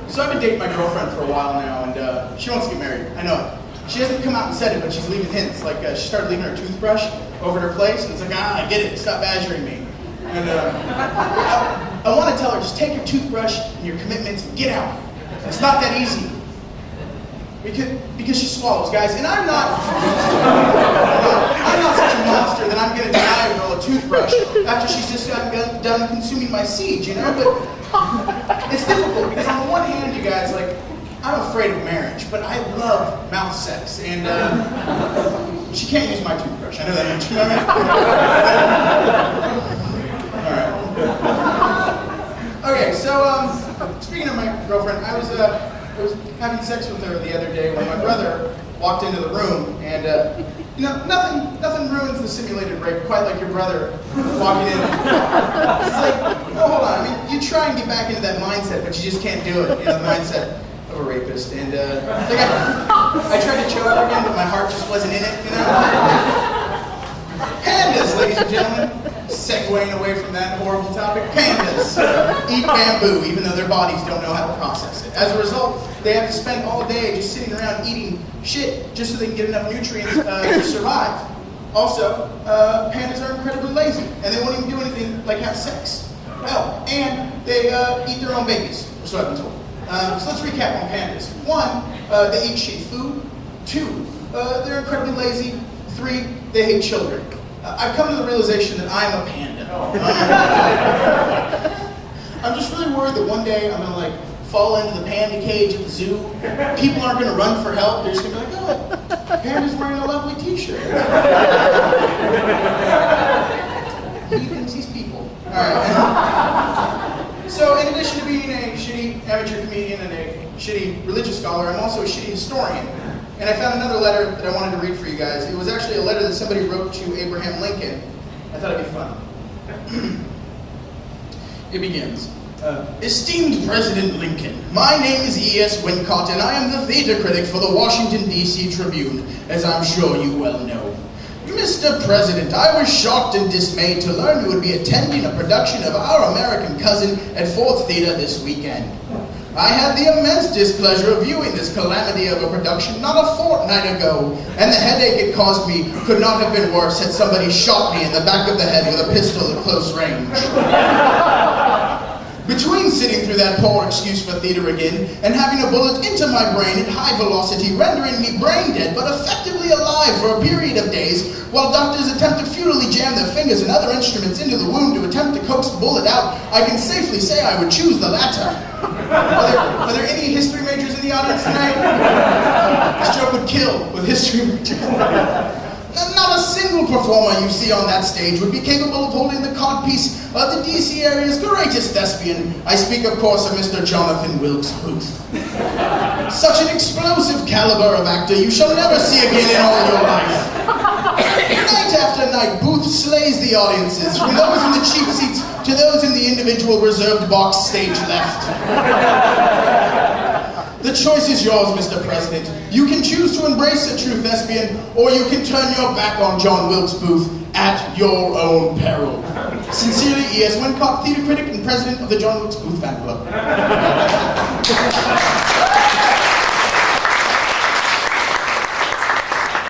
So I've been dating my girlfriend for a while now, and she wants to get married. I know it. She hasn't come out and said it, but she's leaving hints. Like, she started leaving her toothbrush over at her place, and it's like, I get it, stop badgering me. And I want to tell her, just take your toothbrush and your commitments and get out. It's not that easy. Because she swallows, guys, and I'm not such a monster that I'm going to deny a girl a toothbrush after she's just gotten done consuming my seed, you know? But it's difficult because on the one hand, you guys, like, I'm afraid of marriage, but I love mouth sex, and she can't use my toothbrush. I know that much. You know what I mean? All right. Okay, so speaking of my girlfriend, I was having sex with her the other day when my brother walked into the room, and you know, nothing ruins the simulated rape quite like your brother walking in. It's like, oh, hold on. I mean, you try and get back into that mindset, but you just can't do it. You know, the mindset of a rapist. And like I tried to choke her again, but my heart just wasn't in it. You know. Pandas, ladies and gentlemen. Segueing away from that horrible topic, pandas eat bamboo even though their bodies don't know how to process it. As a result, they have to spend all day just sitting around eating shit just so they can get enough nutrients to survive. Also, pandas are incredibly lazy and they won't even do anything like have sex. Oh, and they eat their own babies, so I've been told. So let's recap on pandas. 1, they eat shitty food. 2, they're incredibly lazy. 3, they hate children. I've come to the realization that I'm a panda. I'm just really worried that one day I'm gonna fall into the panda cage at the zoo. People aren't gonna run for help. They're just gonna be like, oh, panda's wearing a lovely t-shirt. He thinks he's people. All right. So in addition to being a shitty amateur comedian and a shitty religious scholar, I'm also a shitty historian. And I found another letter that I wanted to read for you guys. It was actually a letter that somebody wrote to Abraham Lincoln. I thought it'd be fun. It begins. Esteemed President Lincoln, my name is E.S. Wincott, and I am the theater critic for the Washington, D.C. Tribune, as I'm sure you well know. Mr. President, I was shocked and dismayed to learn you would be attending a production of Our American Cousin at Ford's Theater this weekend. I had the immense displeasure of viewing this calamity of a production not a fortnight ago, and the headache it caused me could not have been worse had somebody shot me in the back of the head with a pistol at close range. Between sitting through that poor excuse for theater again and having a bullet into my brain at high velocity, rendering me brain dead but effectively alive for a period of days, while doctors attempt to futilely jam their fingers and other instruments into the wound to attempt to coax the bullet out, I can safely say I would choose the latter. Are there any history majors in the audience tonight? This joke would kill with history majors. Not a single performer you see on that stage would be capable of holding the codpiece of the D.C. area's greatest thespian. I speak, of course, of Mr. Jonathan Wilkes Booth. Such an explosive caliber of actor you shall never see again in all your life. Night after night, Booth slays the audiences, from those in the cheap seats to those in the individual reserved box stage left. The choice is yours, Mr. President. You can choose to embrace a true thespian, or you can turn your back on John Wilkes Booth at your own peril. Sincerely, E.S. Wincott, theater critic and president of the John Wilkes Booth fan club.